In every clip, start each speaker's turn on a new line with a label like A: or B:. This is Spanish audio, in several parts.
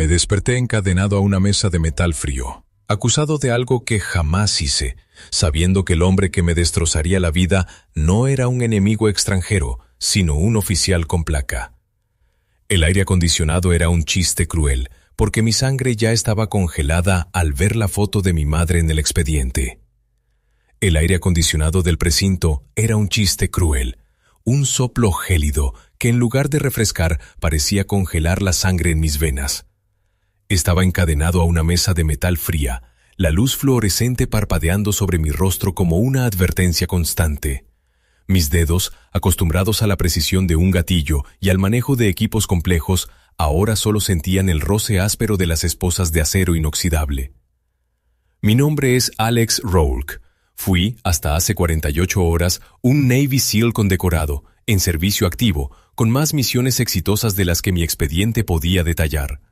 A: Me desperté encadenado a una mesa de metal frío, acusado de algo que jamás hice, sabiendo que el hombre que me destrozaría la vida no era un enemigo extranjero, sino un oficial con placa. El aire acondicionado era un chiste cruel, porque mi sangre ya estaba congelada al ver la foto de mi madre en el expediente. El aire acondicionado del precinto era un chiste cruel, un soplo gélido que en lugar de refrescar parecía congelar la sangre en mis venas. Estaba encadenado a una mesa de metal fría, la luz fluorescente parpadeando sobre mi rostro como una advertencia constante. Mis dedos, acostumbrados a la precisión de un gatillo y al manejo de equipos complejos, ahora solo sentían el roce áspero de las esposas de acero inoxidable. Mi nombre es Alex Rourke. Fui, hasta hace 48 horas, un Navy SEAL condecorado, en servicio activo, con más misiones exitosas de las que mi expediente podía detallar.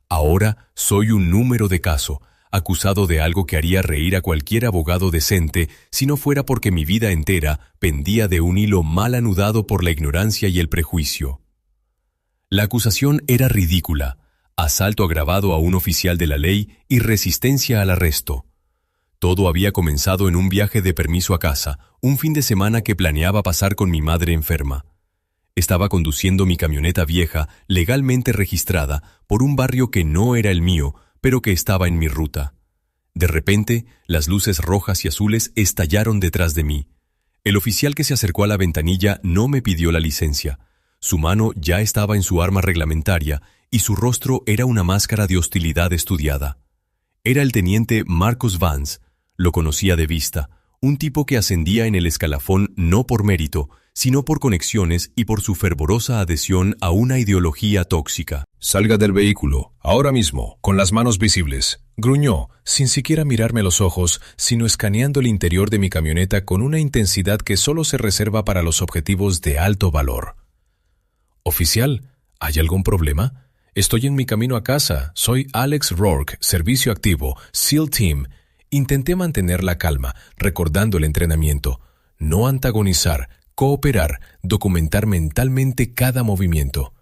A: Ahora soy un número de caso, acusado de algo que haría reír a cualquier abogado decente si no fuera porque mi vida entera pendía de un hilo mal anudado por la ignorancia y el prejuicio. La acusación era ridícula: asalto agravado a un oficial de la ley y resistencia al arresto. Todo había comenzado en un viaje de permiso a casa, un fin de semana que planeaba pasar con mi madre enferma. Estaba conduciendo mi camioneta vieja, legalmente registrada, por un barrio que no era el mío, pero que estaba en mi ruta. De repente, las luces rojas y azules estallaron detrás de mí. El oficial que se acercó a la ventanilla no me pidió la licencia. Su mano ya estaba en su arma reglamentaria y su rostro era una máscara de hostilidad estudiada. Era el teniente Marcus Vance. Lo conocía de vista, un tipo que ascendía en el escalafón no por mérito, sino por conexiones y por su fervorosa adhesión a una ideología tóxica.
B: «Salga del vehículo, ahora mismo, con las manos visibles»,
A: gruñó, sin siquiera mirarme a los ojos, sino escaneando el interior de mi camioneta con una intensidad que solo se reserva para los objetivos de alto valor. «Oficial, ¿hay algún problema? Estoy en mi camino a casa. Soy Alex Rourke, servicio activo, SEAL Team». Intenté mantener la calma, recordando el entrenamiento. No antagonizar, cooperar, documentar mentalmente cada movimiento.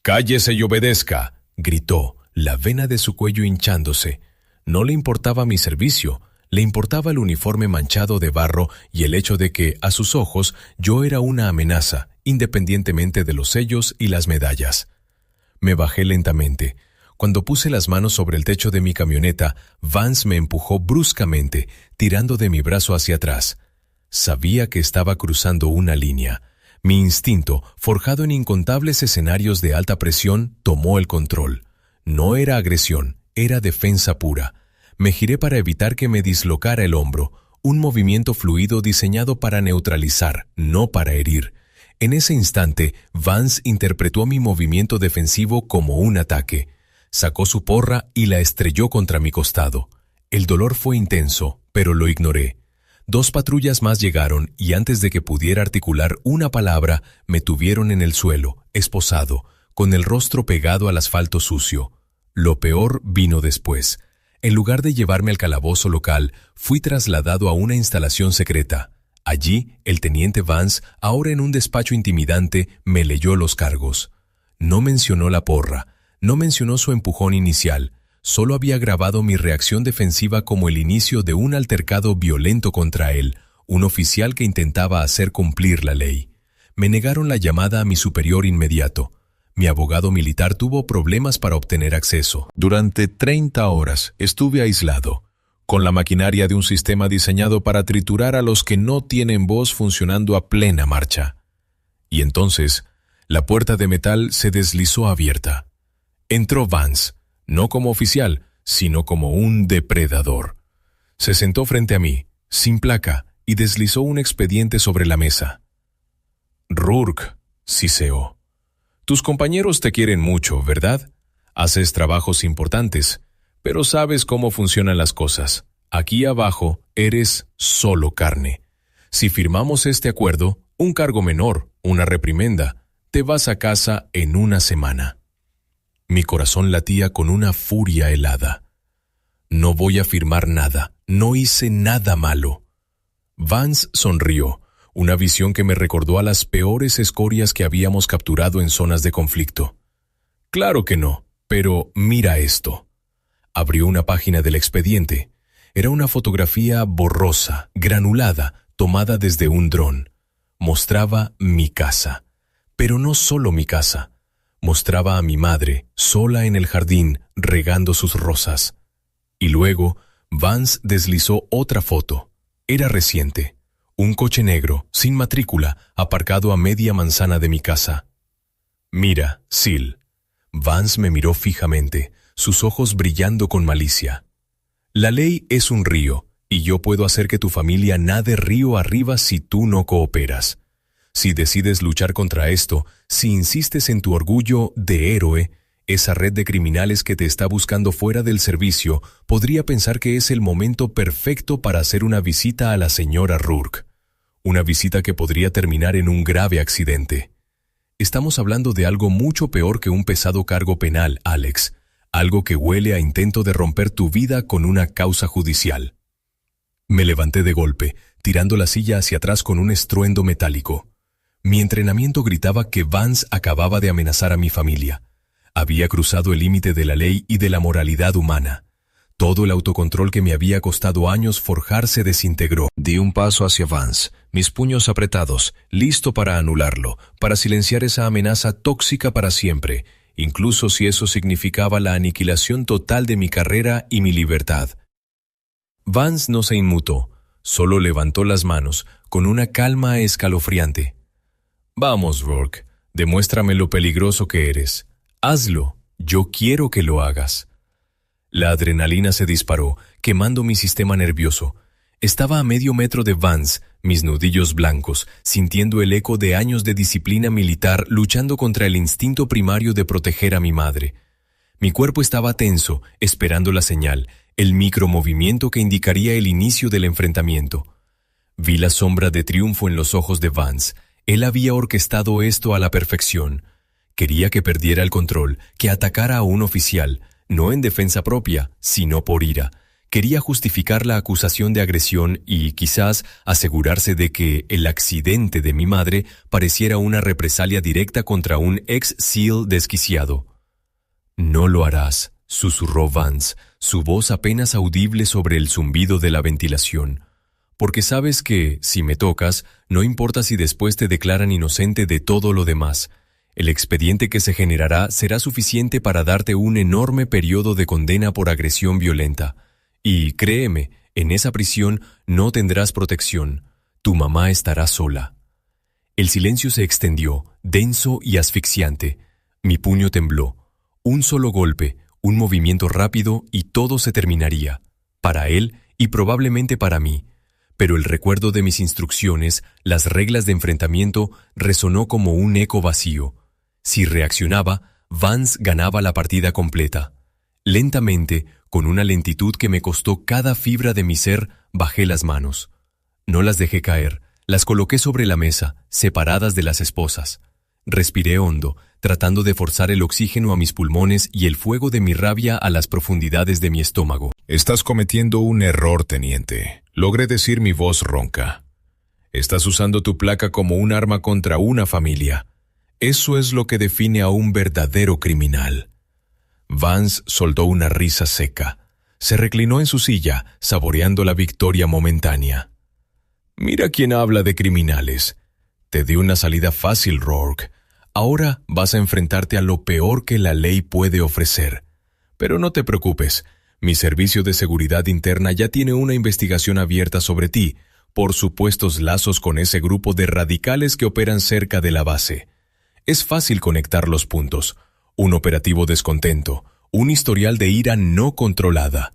A: «¡Cállese y obedezca!», gritó, la vena de su cuello hinchándose. No le importaba mi servicio, le importaba el uniforme manchado de barro y el hecho de que, a sus ojos, yo era una amenaza, independientemente de los sellos y las medallas. Me bajé lentamente. Cuando puse las manos sobre el techo de mi camioneta, Vance me empujó bruscamente, tirando de mi brazo hacia atrás. Sabía que estaba cruzando una línea. Mi instinto, forjado en incontables escenarios de alta presión, tomó el control. No era agresión, era defensa pura. Me giré para evitar que me dislocara el hombro, un movimiento fluido diseñado para neutralizar, no para herir. En ese instante, Vance interpretó mi movimiento defensivo como un ataque. Sacó su porra y la estrelló contra mi costado. El dolor fue intenso, pero lo ignoré. 2 patrullas más llegaron y antes de que pudiera articular una palabra, me tuvieron en el suelo, esposado, con el rostro pegado al asfalto sucio. Lo peor vino después. En lugar de llevarme al calabozo local, fui trasladado a una instalación secreta. Allí, el teniente Vance, ahora en un despacho intimidante, me leyó los cargos. No mencionó la porra. No mencionó su empujón inicial, solo había grabado mi reacción defensiva como el inicio de un altercado violento contra él, un oficial que intentaba hacer cumplir la ley. Me negaron la llamada a mi superior inmediato. Mi abogado militar tuvo problemas para obtener acceso.
B: Durante 30 horas estuve aislado, con la maquinaria de un sistema diseñado para triturar a los que no tienen voz funcionando a plena marcha. Y entonces, la puerta de metal se deslizó abierta. Entró Vance, no como oficial, sino como un depredador. Se sentó frente a mí, sin placa, y deslizó un expediente sobre la mesa. «Rourke», siseó, «tus compañeros te quieren mucho, ¿verdad? Haces trabajos importantes, pero sabes cómo funcionan las cosas. Aquí abajo eres solo carne. Si firmamos este acuerdo, un cargo menor, una reprimenda, te vas a casa en una semana». Mi corazón latía con una furia helada. No voy a firmar nada, no hice nada malo. Vance sonrió, una visión que me recordó a las peores escorias que habíamos capturado en zonas de conflicto. Claro que no, Pero mira esto. Abrió una página del expediente. Era una fotografía borrosa, granulada, tomada desde un dron. Mostraba mi casa. Pero no solo mi casa. Mostraba a mi madre, sola en el jardín, regando sus rosas. Y luego, Vance deslizó otra foto. Era reciente. Un coche negro, sin matrícula, aparcado a media manzana de mi casa. Mira, Sil. Vance me miró fijamente, sus ojos brillando con malicia. La ley es un río, y yo puedo hacer que tu familia nade río arriba si tú no cooperas. Si decides luchar contra esto, si insistes en tu orgullo de héroe, esa red de criminales que te está buscando fuera del servicio podría pensar que es el momento perfecto para hacer una visita a la señora Rourke. Una visita que podría terminar en un grave accidente. Estamos hablando de algo mucho peor que un pesado cargo penal, Alex. Algo que huele a intento de romper tu vida con una causa judicial. Me levanté de golpe, tirando la silla hacia atrás con un estruendo metálico. Mi entrenamiento gritaba que Vance acababa de amenazar a mi familia. Había cruzado el límite de la ley y de la moralidad humana. Todo el autocontrol que me había costado años forjar se desintegró. Di un paso hacia Vance, mis puños apretados, listo para anularlo, para silenciar esa amenaza tóxica para siempre, incluso si eso significaba la aniquilación total de mi carrera y mi libertad. Vance no se inmutó, solo levantó las manos, con una calma escalofriante. Vamos, Rourke, demuéstrame lo peligroso que eres. Hazlo, yo quiero que lo hagas. La adrenalina se disparó, quemando mi sistema nervioso. Estaba a medio metro de Vance, mis nudillos blancos, sintiendo el eco de años de disciplina militar luchando contra el instinto primario de proteger a mi madre. Mi cuerpo estaba tenso, esperando la señal, el micromovimiento que indicaría el inicio del enfrentamiento. Vi la sombra de triunfo en los ojos de Vance. Él había orquestado esto a la perfección. Quería que perdiera el control, que atacara a un oficial, no en defensa propia, sino por ira. Quería justificar la acusación de agresión y, quizás, asegurarse de que el accidente de mi madre pareciera una represalia directa contra un ex-SEAL desquiciado. «No lo harás», susurró Vance, su voz apenas audible sobre el zumbido de la ventilación. «Porque sabes que, si me tocas, no importa si después te declaran inocente de todo lo demás. El expediente que se generará será suficiente para darte un enorme periodo de condena por agresión violenta. Y, créeme, en esa prisión no tendrás protección. Tu mamá estará sola». El silencio se extendió, denso y asfixiante. Mi puño tembló. Un solo golpe, un movimiento rápido y todo se terminaría. Para él y probablemente para mí. Pero el recuerdo de mis instrucciones, las reglas de enfrentamiento, resonó como un eco vacío. Si reaccionaba, Vance ganaba la partida completa. Lentamente, con una lentitud que me costó cada fibra de mi ser, bajé las manos. No las dejé caer, las coloqué sobre la mesa, separadas de las esposas. Respiré hondo, tratando de forzar el oxígeno a mis pulmones y el fuego de mi rabia a las profundidades de mi estómago.
C: Estás cometiendo un error, teniente. Logré decir mi voz ronca. Estás usando tu placa como un arma contra una familia. Eso es lo que define a un verdadero criminal. Vance soltó una risa seca. Se reclinó en su silla, saboreando la victoria momentánea. Mira quién habla de criminales. Te di una salida fácil, Rourke. Ahora vas a enfrentarte a lo peor que la ley puede ofrecer. Pero no te preocupes, mi servicio de seguridad interna ya tiene una investigación abierta sobre ti, por supuestos lazos con ese grupo de radicales que operan cerca de la base. Es fácil conectar los puntos. Un operativo descontento, un historial de ira no controlada.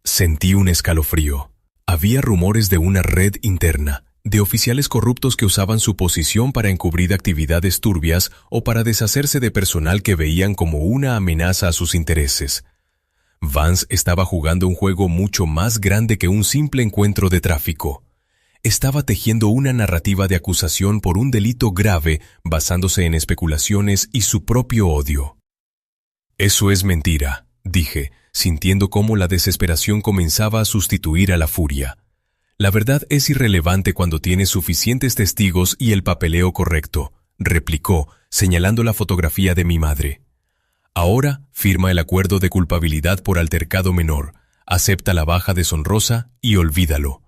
C: Sentí un escalofrío. Había rumores de una red interna, de oficiales corruptos que usaban su posición para encubrir actividades turbias o para deshacerse de personal que veían como una amenaza a sus intereses. Vance estaba jugando un juego mucho más grande que un simple encuentro de tráfico. Estaba tejiendo una narrativa de acusación por un delito grave basándose en especulaciones y su propio odio. Eso es mentira, dije, sintiendo cómo la desesperación comenzaba a sustituir a la furia. La verdad es irrelevante cuando tienes suficientes testigos y el papeleo correcto, replicó, señalando la fotografía de mi madre.
B: Ahora firma el acuerdo de culpabilidad por altercado menor, acepta la baja deshonrosa y olvídalo.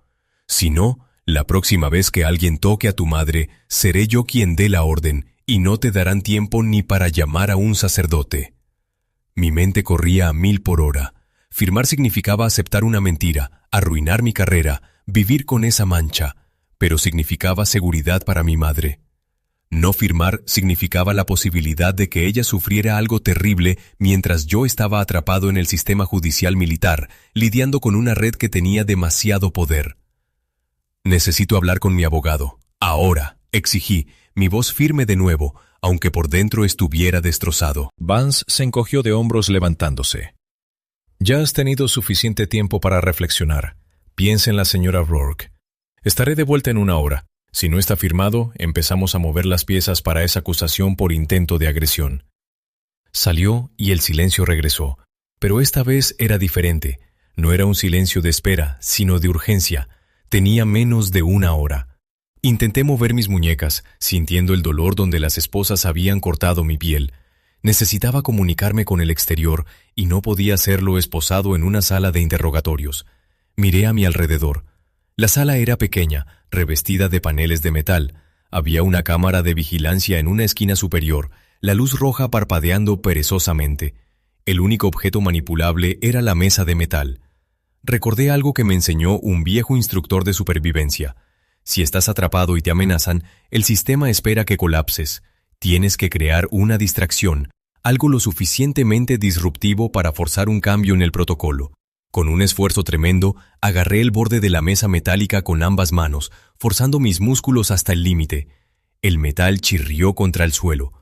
B: Si no, la próxima vez que alguien toque a tu madre, seré yo quien dé la orden, y no te darán tiempo ni para llamar a un sacerdote. Mi mente corría a 1000 por hora. Firmar significaba aceptar una mentira, arruinar mi carrera, vivir con esa mancha, pero significaba seguridad para mi madre. No firmar significaba la posibilidad de que ella sufriera algo terrible mientras yo estaba atrapado en el sistema judicial militar, lidiando con una red que tenía demasiado poder. Necesito hablar con mi abogado. Ahora, exigí, mi voz firme de nuevo, aunque por dentro estuviera destrozado.
A: Vance se encogió de hombros levantándose. Ya has tenido suficiente tiempo para reflexionar. Piensa en la señora Rourke. Estaré de vuelta en 1 hora. Si no está firmado, empezamos a mover las piezas para esa acusación por intento de agresión. Salió y el silencio regresó, pero esta vez era diferente. No era un silencio de espera, sino de urgencia. Tenía menos de 1 hora. Intenté mover mis muñecas, sintiendo el dolor donde las esposas habían cortado mi piel. Necesitaba comunicarme con el exterior y no podía hacerlo esposado en una sala de interrogatorios. Miré a mi alrededor. La sala era pequeña, revestida de paneles de metal. Había una cámara de vigilancia en una esquina superior, la luz roja parpadeando perezosamente. El único objeto manipulable era la mesa de metal. Recordé algo que me enseñó un viejo instructor de supervivencia. Si estás atrapado y te amenazan, el sistema espera que colapses. Tienes que crear una distracción, algo lo suficientemente disruptivo para forzar un cambio en el protocolo. Con un esfuerzo tremendo, agarré el borde de la mesa metálica con ambas manos, forzando mis músculos hasta el límite. El metal chirrió contra el suelo.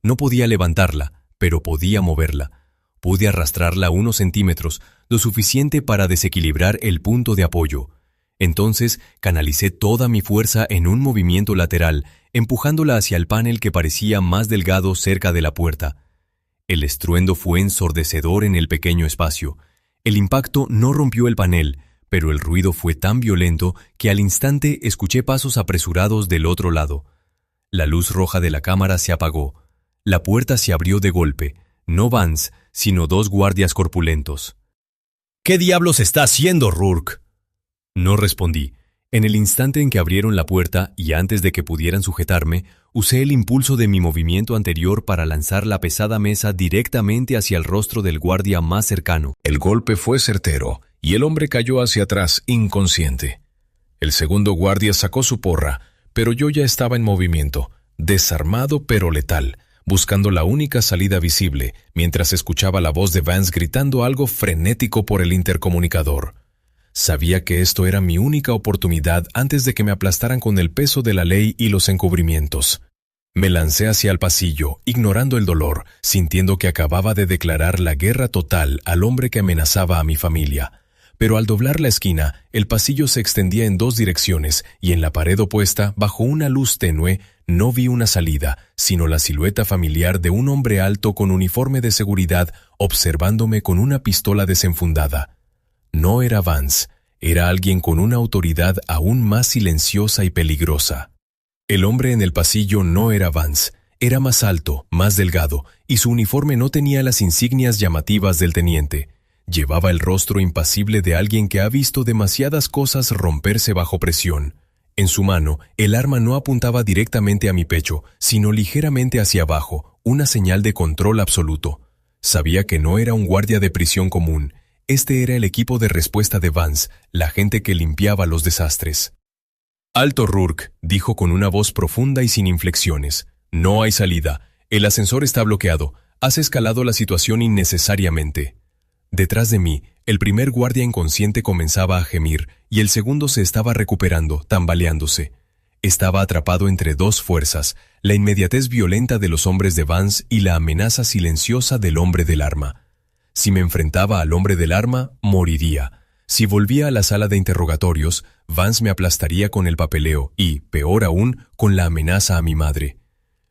A: No podía levantarla, pero podía moverla. Pude arrastrarla unos centímetros, lo suficiente para desequilibrar el punto de apoyo. Entonces canalicé toda mi fuerza en un movimiento lateral, empujándola hacia el panel que parecía más delgado cerca de la puerta. El estruendo fue ensordecedor en el pequeño espacio. El impacto no rompió el panel, pero el ruido fue tan violento que al instante escuché pasos apresurados del otro lado. La luz roja de la cámara se apagó. La puerta se abrió de golpe. No Vance, sino 2 guardias corpulentos.
B: ¿Qué diablos está haciendo, Rourke? No respondí. En el instante en que abrieron la puerta y antes de que pudieran sujetarme, usé el impulso de mi movimiento anterior para lanzar la pesada mesa directamente hacia el rostro del guardia más cercano.
C: El golpe fue certero y el hombre cayó hacia atrás inconsciente. El segundo guardia sacó su porra, pero yo ya estaba en movimiento, desarmado pero letal, buscando la única salida visible, mientras escuchaba la voz de Vance gritando algo frenético por el intercomunicador. Sabía que esto era mi única oportunidad antes de que me aplastaran con el peso de la ley y los encubrimientos. Me lancé hacia el pasillo, ignorando el dolor, sintiendo que acababa de declarar la guerra total al hombre que amenazaba a mi familia. Pero al doblar la esquina, el pasillo se extendía en 2 direcciones y en la pared opuesta, bajo una luz tenue, no vi una salida, sino la silueta familiar de un hombre alto con uniforme de seguridad observándome con una pistola desenfundada. No era Vance, era alguien con una autoridad aún más silenciosa y peligrosa. El hombre en el pasillo no era Vance, era más alto, más delgado, y su uniforme no tenía las insignias llamativas del teniente. Llevaba el rostro impasible de alguien que ha visto demasiadas cosas romperse bajo presión. En su mano, el arma no apuntaba directamente a mi pecho, sino ligeramente hacia abajo, una señal de control absoluto. Sabía que no era un guardia de prisión común. Este era el equipo de respuesta de Vance, la gente que limpiaba los desastres. «Alto, Rourke», dijo con una voz profunda y sin inflexiones. «No hay salida. El ascensor está bloqueado. Has escalado la situación innecesariamente». Detrás de mí, el primer guardia inconsciente comenzaba a gemir y el segundo se estaba recuperando, tambaleándose. Estaba atrapado entre 2 fuerzas, la inmediatez violenta de los hombres de Vance y la amenaza silenciosa del hombre del arma. Si me enfrentaba al hombre del arma, moriría. Si volvía a la sala de interrogatorios, Vance me aplastaría con el papeleo y, peor aún, con la amenaza a mi madre.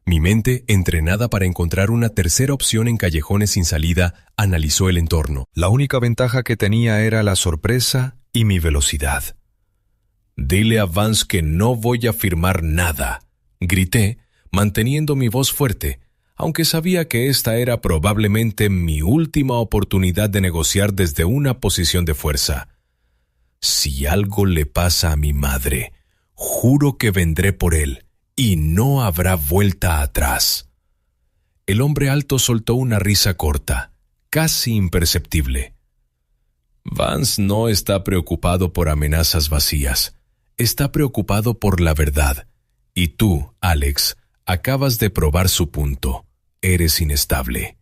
C: Mi mente, entrenada para encontrar una tercera opción en callejones sin salida, analizó el entorno. La única ventaja que tenía era la sorpresa y mi velocidad. «Dile a Vance que no voy a firmar nada», grité, manteniendo mi voz fuerte.
B: aunque sabía que esta era probablemente mi última oportunidad de negociar desde una posición de fuerza. Si algo le pasa a mi madre, juro que vendré por él y no habrá vuelta atrás. El hombre alto soltó una risa corta, casi imperceptible. Vance no está preocupado por amenazas vacías. Está preocupado por la verdad. Y tú, Alex, acabas de probar su punto. Eres inestable.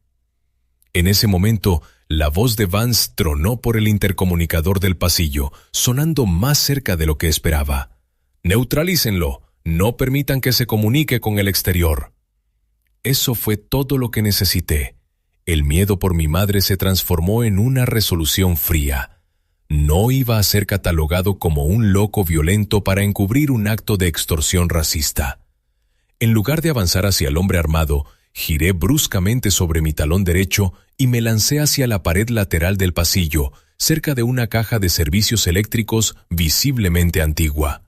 B: En ese momento, la voz de Vance tronó por el intercomunicador del pasillo, sonando más cerca de lo que esperaba. «Neutralícenlo. No permitan que se comunique con el exterior». Eso fue todo lo que necesité. El miedo por mi madre se transformó en una resolución fría. No iba a ser catalogado como un loco violento para encubrir un acto de extorsión racista. En lugar de avanzar hacia el hombre armado, giré bruscamente sobre mi talón derecho y me lancé hacia la pared lateral del pasillo, cerca de una caja de servicios eléctricos visiblemente antigua.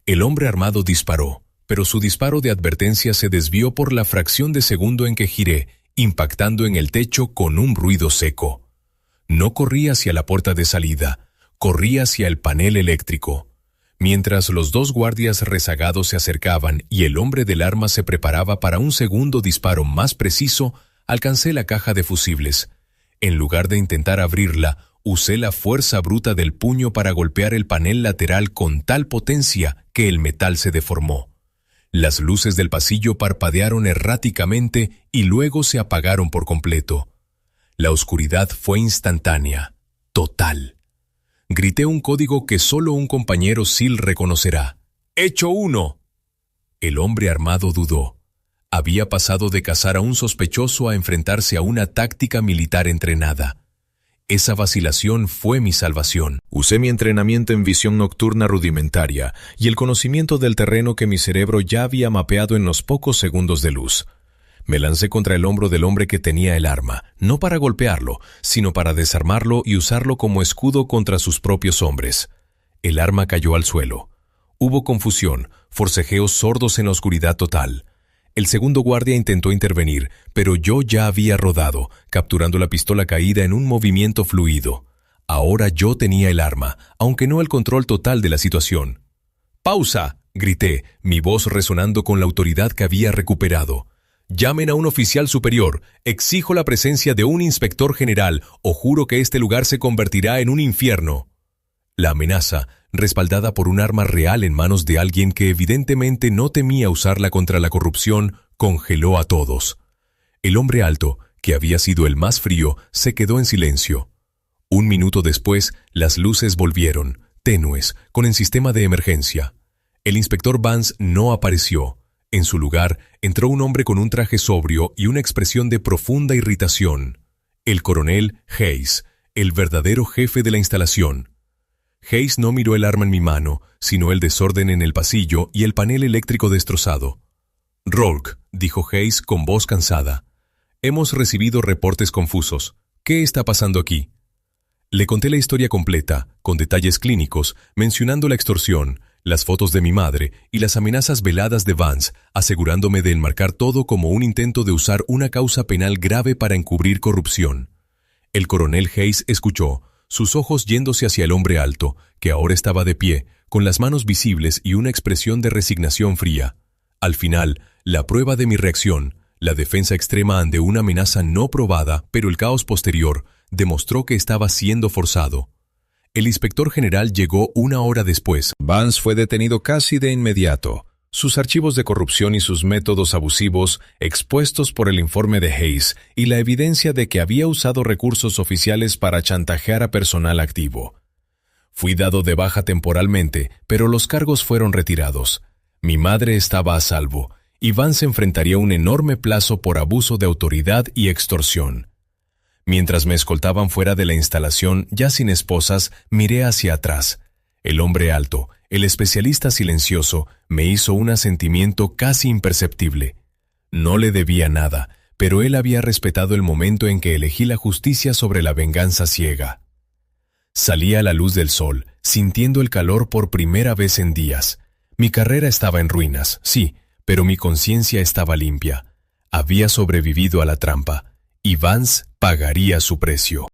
B: El hombre armado disparó, pero su disparo de advertencia se desvió por la fracción de segundo en que giré, impactando en el techo con un ruido seco. No corrí hacia la puerta de salida, corrí hacia el panel eléctrico. Mientras los dos guardias rezagados se acercaban y el hombre del arma se preparaba para un segundo disparo más preciso, alcancé la caja de fusibles. En lugar de intentar abrirla, usé la fuerza bruta del puño para golpear el panel lateral con tal potencia que el metal se deformó. Las luces del pasillo parpadearon erráticamente y luego se apagaron por completo. La oscuridad fue instantánea, total. Grité un código que solo un compañero SEAL reconocerá. ¡Hecho 1! El hombre armado dudó. Había pasado de cazar a un sospechoso a enfrentarse a una táctica militar entrenada. Esa vacilación fue mi salvación.
C: Usé mi entrenamiento en visión nocturna rudimentaria y el conocimiento del terreno que mi cerebro ya había mapeado en los pocos segundos de luz. Me lancé contra el hombro del hombre que tenía el arma, no para golpearlo, sino para desarmarlo y usarlo como escudo contra sus propios hombres. El arma cayó al suelo. Hubo confusión, forcejeos sordos en la oscuridad total. El segundo guardia intentó intervenir, pero yo ya había rodado, capturando la pistola caída en un movimiento fluido. Ahora yo tenía el arma, aunque no el control total de la situación. ¡Pausa!, grité, mi voz resonando con la autoridad que había recuperado. «Llamen a un oficial superior. Exijo la presencia de un inspector general o juro que este lugar se convertirá en un infierno». La amenaza, respaldada por un arma real en manos de alguien que evidentemente no temía usarla contra la corrupción, congeló a todos. El hombre alto, que había sido el más frío, se quedó en silencio. Un minuto después, las luces volvieron, tenues, con el sistema de emergencia. El inspector Vance no apareció. En su lugar, entró un hombre con un traje sobrio y una expresión de profunda irritación. El coronel Hayes, el verdadero jefe de la instalación. Hayes no miró el arma en mi mano, sino el desorden en el pasillo y el panel eléctrico destrozado. «Rourke», dijo Hayes con voz cansada. «Hemos recibido reportes confusos. ¿Qué está pasando aquí?» Le conté la historia completa, con detalles clínicos, mencionando la extorsión, las fotos de mi madre y las amenazas veladas de Vance, asegurándome de enmarcar todo como un intento de usar una causa penal grave para encubrir corrupción. El coronel Hayes escuchó, sus ojos yéndose hacia el hombre alto, que ahora estaba de pie, con las manos visibles y una expresión de resignación fría. Al final, la prueba de mi reacción, la defensa extrema ante una amenaza no probada, pero el caos posterior, demostró que estaba siendo forzado. El inspector general llegó 1 hora después.
B: Vance fue detenido casi de inmediato. Sus archivos de corrupción y sus métodos abusivos, expuestos por el informe de Hayes, y la evidencia de que había usado recursos oficiales para chantajear a personal activo. Fui dado de baja temporalmente, pero los cargos fueron retirados. Mi madre estaba a salvo, y Vance enfrentaría un enorme plazo por abuso de autoridad y extorsión. Mientras me escoltaban fuera de la instalación, ya sin esposas, miré hacia atrás. El hombre alto, el especialista silencioso, me hizo un asentimiento casi imperceptible. No le debía nada, pero él había respetado el momento en que elegí la justicia sobre la venganza ciega. Salí a la luz del sol, sintiendo el calor por primera vez en días. Mi carrera estaba en ruinas, sí, pero mi conciencia estaba limpia. había sobrevivido a la trampa, y Vance pagaría su precio.